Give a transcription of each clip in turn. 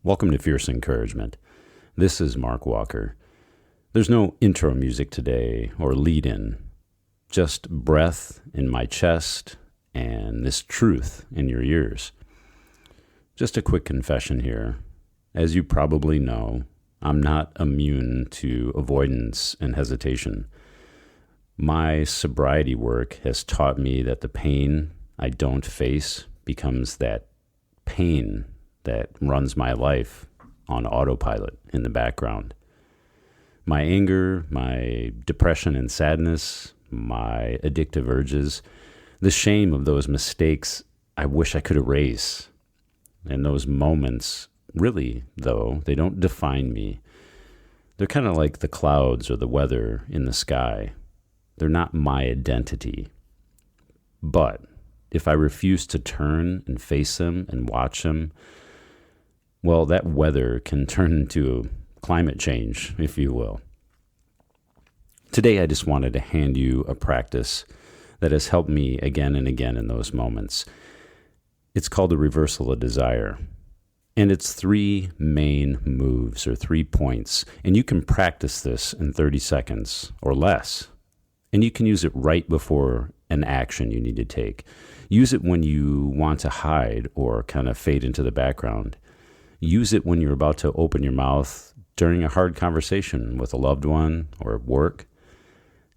Welcome to Fierce Encouragement. This is Mark Walker. There's no intro music today or lead-in, just breath in my chest and this truth in your ears. Just a quick confession here. As you probably know, I'm not immune to avoidance and hesitation. My sobriety work has taught me that the pain I don't face becomes that pain that runs my life on autopilot in the background. My anger, my depression and sadness, my addictive urges, the shame of those mistakes I wish I could erase. And those moments, really, though, they don't define me. They're kind of like the clouds or the weather in the sky. They're not my identity. But if I refuse to turn and face them and watch them, well, that weather can turn into climate change, if you will. Today, I just wanted to hand you a practice that has helped me again and again in those moments. It's called the reversal of desire. And it's 3 main moves or 3 points. And you can practice this in 30 seconds or less. And you can use it right before an action you need to take. Use it when you want to hide or kind of fade into the background. Use it when you're about to open your mouth during a hard conversation with a loved one or at work.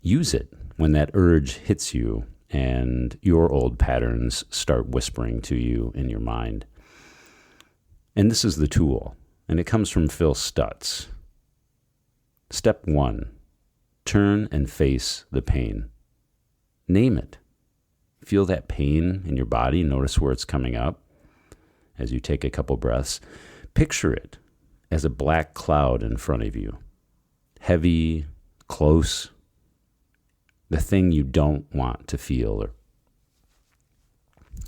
Use it when that urge hits you and your old patterns start whispering to you in your mind. And this is the tool, and it comes from Phil Stutz. Step 1, turn and face the pain. Name it. Feel that pain in your body. Notice where it's coming up as you take a couple breaths. Picture it as a black cloud in front of you. Heavy, close, the thing you don't want to feel.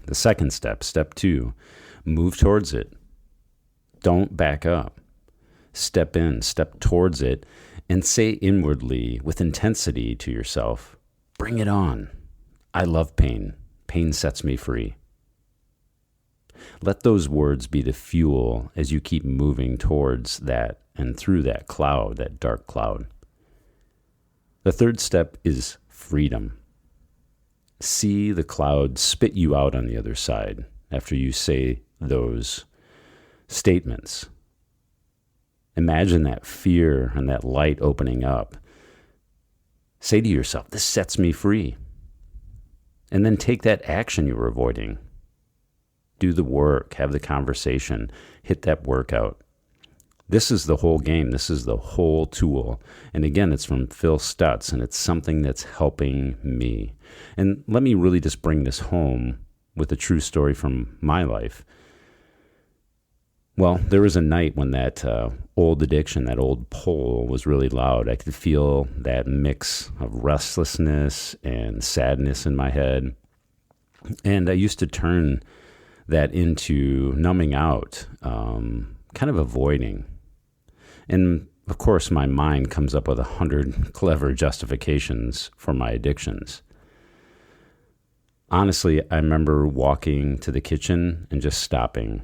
The second step, step 2, move towards it. Don't back up. Step in, step towards it, and say inwardly with intensity to yourself, bring it on. I love pain. Pain sets me free. Let those words be the fuel as you keep moving towards that and through that cloud, that dark cloud. The third step is freedom. See the cloud spit you out on the other side after you say those statements. Imagine that fear and that light opening up. Say to yourself, this sets me free. And then take that action you were avoiding. Do the work, have the conversation, hit that workout. This is the whole game. This is the whole tool. And again, it's from Phil Stutz, and it's something that's helping me. And let me really just bring this home with a true story from my life. Well, there was a night when that old addiction, that old pull was really loud. I could feel that mix of restlessness and sadness in my head. And I used to turn that into numbing out, kind of avoiding. And of course, my mind comes up with 100 clever justifications for my addictions. Honestly, I remember walking to the kitchen and just stopping,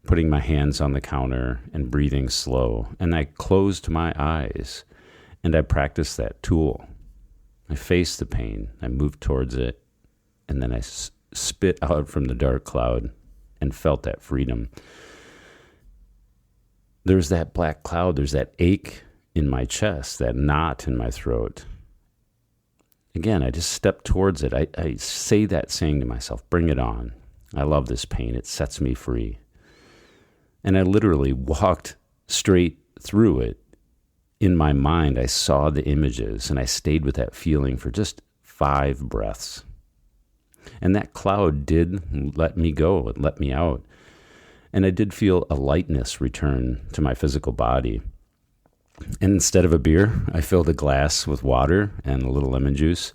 putting my hands on the counter and breathing slow. And I closed my eyes and I practiced that tool. I faced the pain, I moved towards it, and then I spit out from the dark cloud and felt that freedom. There's that black cloud, there's that ache in my chest, that knot in my throat. Again, I just step towards it. I say that saying to myself, bring it on. I love this pain. It sets me free. And I literally walked straight through it. In my mind, I saw the images and I stayed with that feeling for just 5 breaths. And that cloud did let me go. It let me out. And I did feel a lightness return to my physical body. And instead of a beer, I filled a glass with water and a little lemon juice.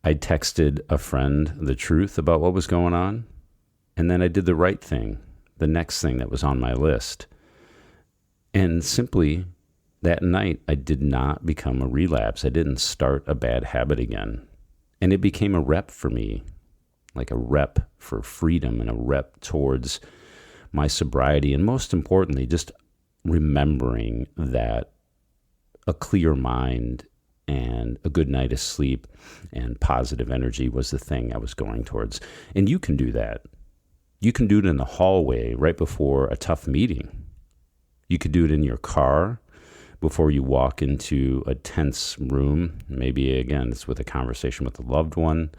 I texted a friend the truth about what was going on. And then I did the right thing, the next thing that was on my list. And simply that night, I did not become a relapse. I didn't start a bad habit again. And it became a rep for me, like a rep for freedom and a rep towards my sobriety, and most importantly, just remembering that a clear mind and a good night of sleep and positive energy was the thing I was going towards. And you can do that. You can do it in the hallway right before a tough meeting. You could do it in your car before you walk into a tense room. Maybe, again, it's with a conversation with a loved one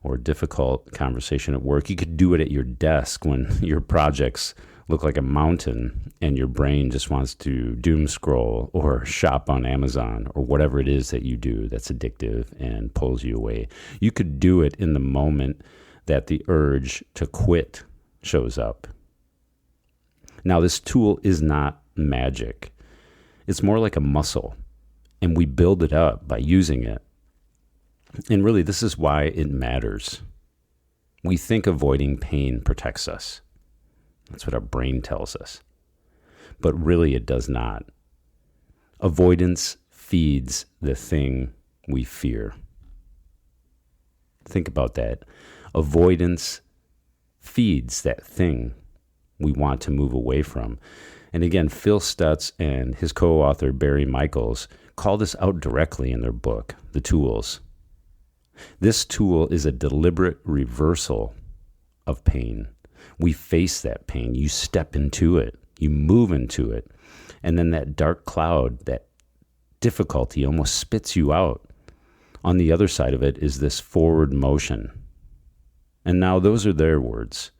or a difficult conversation at work. You could do it at your desk when your projects look like a mountain and your brain just wants to doom scroll or shop on Amazon or whatever it is that you do that's addictive and pulls you away. You could do it in the moment that the urge to quit shows up. Now, this tool is not magic. It's more like a muscle, and we build it up by using it. And really, this is why it matters. We think avoiding pain protects us. That's what our brain tells us. But really, it does not. Avoidance feeds the thing we fear. Think about that. Avoidance feeds that thing we want to move away from. And again, Phil Stutz and his co-author Barry Michaels call this out directly in their book, The Tools. This tool is a deliberate reversal of pain. We face that pain. You step into it. You move into it. And then that dark cloud, that difficulty almost spits you out. On the other side of it is this forward motion. And now those are their words.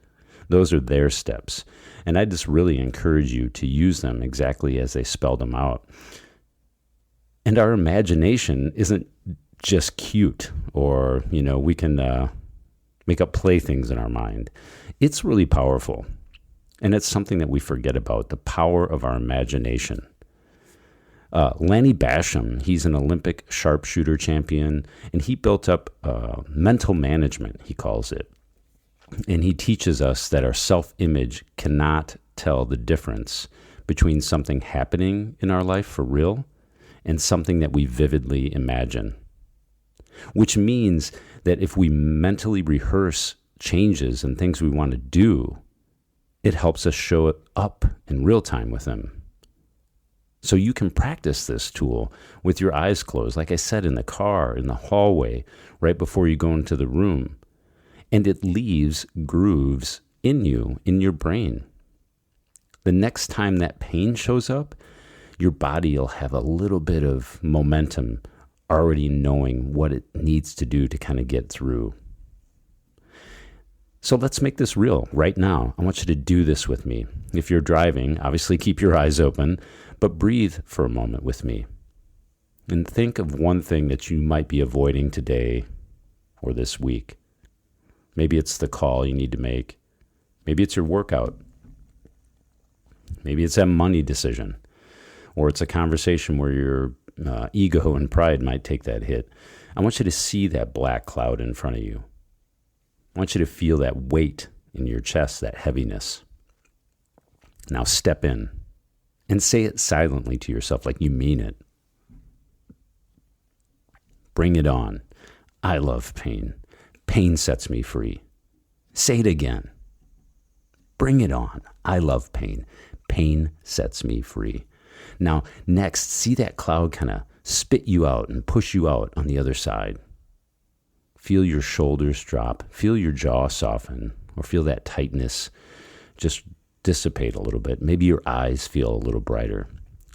Those are their steps. And I just really encourage you to use them exactly as they spell them out. And our imagination isn't just cute or, we can make up playthings in our mind. It's really powerful. And it's something that we forget about, the power of our imagination. Lanny Basham, he's an Olympic sharpshooter champion, and he built up mental management, he calls it. And he teaches us that our self-image cannot tell the difference between something happening in our life for real and something that we vividly imagine. Which means that if we mentally rehearse changes and things we want to do, it helps us show it up in real time with them. So you can practice this tool with your eyes closed, like I said, in the car, in the hallway, right before you go into the room. And it leaves grooves in you, in your brain. The next time that pain shows up, your body will have a little bit of momentum, already knowing what it needs to do to kind of get through. So let's make this real right now. I want you to do this with me. If you're driving, obviously keep your eyes open, but breathe for a moment with me. And think of one thing that you might be avoiding today or this week. Maybe it's the call you need to make. Maybe it's your workout. Maybe it's that money decision. Or it's a conversation where your ego and pride might take that hit. I want you to see that black cloud in front of you. I want you to feel that weight in your chest, that heaviness. Now step in and say it silently to yourself like you mean it. Bring it on. I love pain. Pain sets me free. Say it again. Bring it on. I love pain. Pain sets me free. Now, next, see that cloud kind of spit you out and push you out on the other side. Feel your shoulders drop. Feel your jaw soften, or feel that tightness just dissipate a little bit. Maybe your eyes feel a little brighter.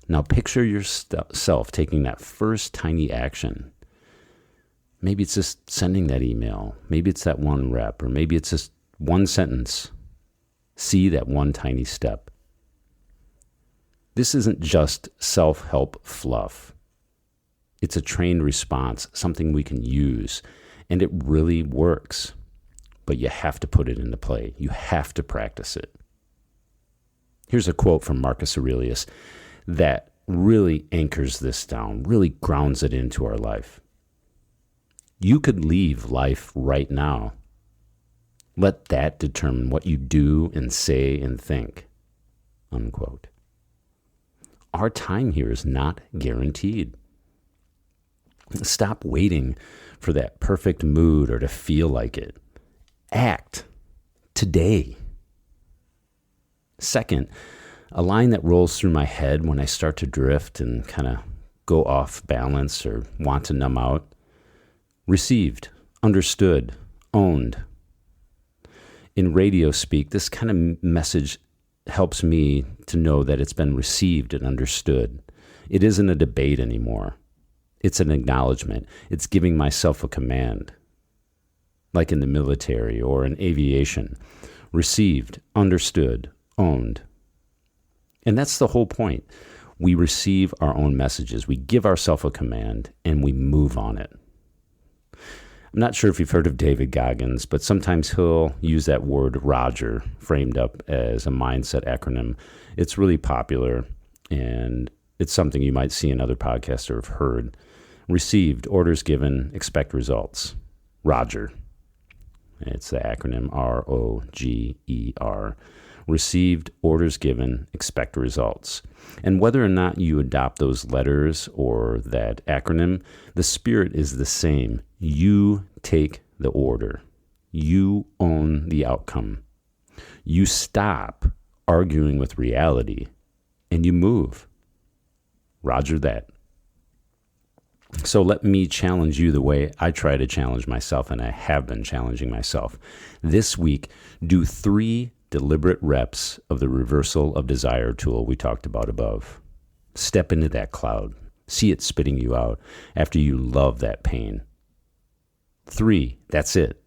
Now, picture yourself taking that first tiny action. Maybe it's just sending that email. Maybe it's that one rep, or maybe it's just one sentence. See that one tiny step. This isn't just self-help fluff. It's a trained response, something we can use, and it really works. But you have to put it into play. You have to practice it. Here's a quote from Marcus Aurelius that really anchors this down, really grounds it into our life. You could leave life right now. Let that determine what you do and say and think. Unquote. Our time here is not guaranteed. Stop waiting for that perfect mood or to feel like it. Act today. Second, a line that rolls through my head when I start to drift and kind of go off balance or want to numb out. Received, understood, owned. In radio speak, this kind of message helps me to know that it's been received and understood. It isn't a debate anymore. It's an acknowledgement. It's giving myself a command, like in the military or in aviation. Received, understood, owned. And that's the whole point. We receive our own messages. We give ourselves a command and we move on it. I'm not sure if you've heard of David Goggins, but sometimes he'll use that word Roger framed up as a mindset acronym. It's really popular, and it's something you might see in other podcasts or have heard. Received, orders given, expect results. Roger. It's the acronym ROGER. Received, orders given, expect results. And whether or not you adopt those letters or that acronym, the spirit is the same. You take the order. You own the outcome. You stop arguing with reality and you move. Roger that. So let me challenge you the way I try to challenge myself, and I have been challenging myself. This week, do 3 deliberate reps of the reversal of desire tool we talked about above. Step into that cloud. See it spitting you out after you love that pain. 3, that's it.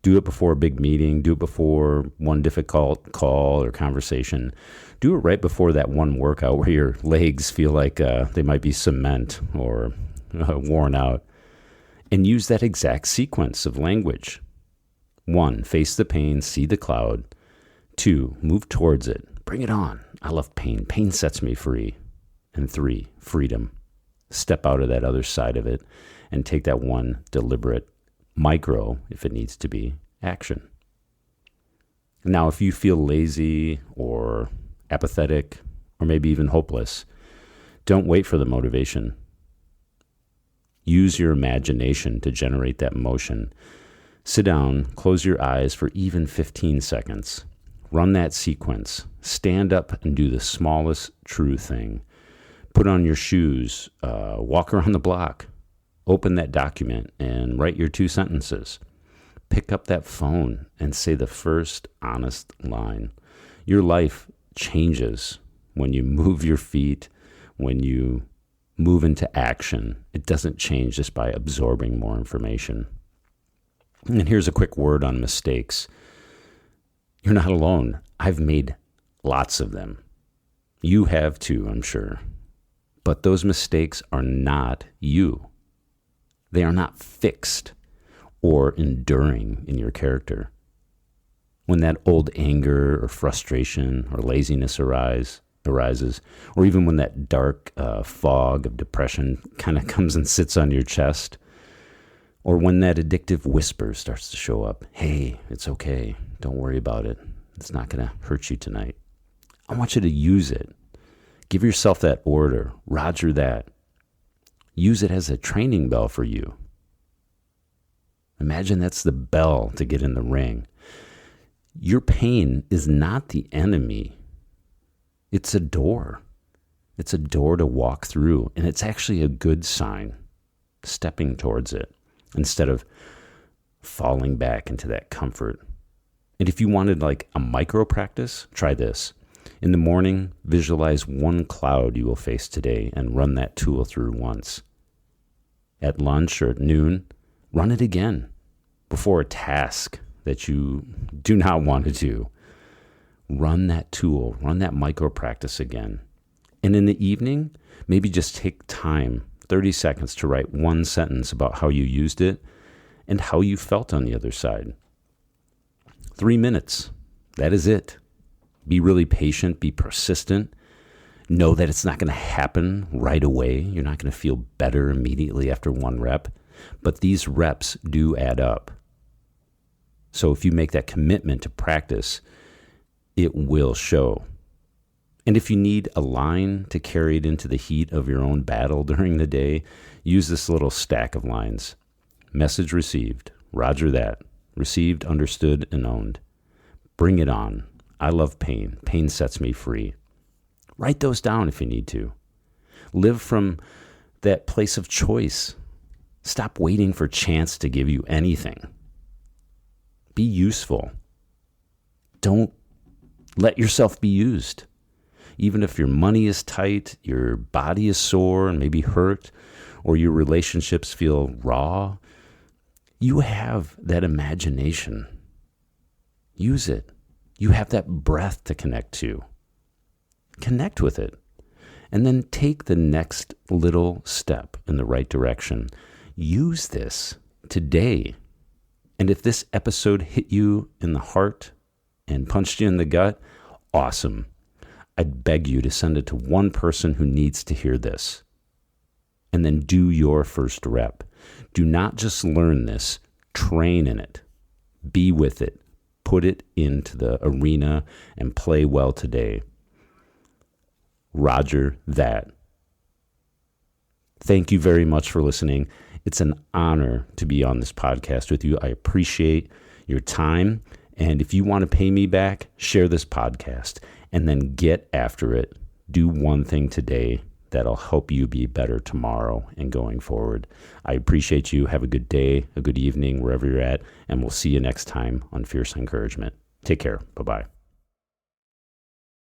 Do it before a big meeting. Do it before one difficult call or conversation. Do it right before that one workout where your legs feel like they might be cement or worn out. And use that exact sequence of language. 1, face the pain, see the cloud. 2, move towards it. Bring it on. I love pain. Pain sets me free. And 3, freedom. Step out of that other side of it and take that one deliberate, micro, if it needs to be, action. Now, if you feel lazy or apathetic or maybe even hopeless, don't wait for the motivation. Use your imagination to generate that motion. Sit down, close your eyes for even 15 seconds. Run that sequence. Stand up and do the smallest true thing. Put on your shoes, walk around the block, open that document and write your 2 sentences. Pick up that phone and say the first honest line. Your life changes when you move your feet, when you move into action. It doesn't change just by absorbing more information. And here's a quick word on mistakes. You're not alone. I've made lots of them. You have too, I'm sure. But those mistakes are not you. They are not fixed or enduring in your character. When that old anger or frustration or laziness arises, or even when that dark fog of depression kind of comes and sits on your chest, or when that addictive whisper starts to show up, hey, it's okay, don't worry about it, it's not going to hurt you tonight. I want you to use it. Give yourself that order. Roger that. Use it as a training bell for you. Imagine that's the bell to get in the ring. Your pain is not the enemy. It's a door. It's a door to walk through, and it's actually a good sign, stepping towards it instead of falling back into that comfort. And if you wanted like a micro practice, try this. In the morning, visualize one cloud you will face today and run that tool through once. At lunch or at noon, run it again before a task that you do not want to do. Run that tool, run that micro practice again. And in the evening, maybe just take time, 30 seconds, to write one sentence about how you used it and how you felt on the other side. 3 minutes, that is it. Be really patient, be persistent. Know that it's not going to happen right away. You're not going to feel better immediately after one rep, but these reps do add up. So if you make that commitment to practice, it will show. And if you need a line to carry it into the heat of your own battle during the day, use this little stack of lines. Message received. Roger that. Received, understood, and owned. Bring it on. I love pain. Pain sets me free. Write those down if you need to. Live from that place of choice. Stop waiting for chance to give you anything. Be useful. Don't let yourself be used. Even if your money is tight, your body is sore and maybe hurt, or your relationships feel raw, you have that imagination. Use it. You have that breath to connect to. Connect with it. And then take the next little step in the right direction. Use this today. And if this episode hit you in the heart and punched you in the gut, awesome. I'd beg you to send it to one person who needs to hear this. And then do your first rep. Do not just learn this, train in it. Be with it. Put it into the arena and play well today. Roger that. Thank you very much for listening. It's an honor to be on this podcast with you. I appreciate your time. And if you want to pay me back, share this podcast and then get after it. Do one thing today that'll help you be better tomorrow and going forward. I appreciate you. Have a good day, a good evening, wherever you're at, and we'll see you next time on Fierce Encouragement. Take care. Bye-bye.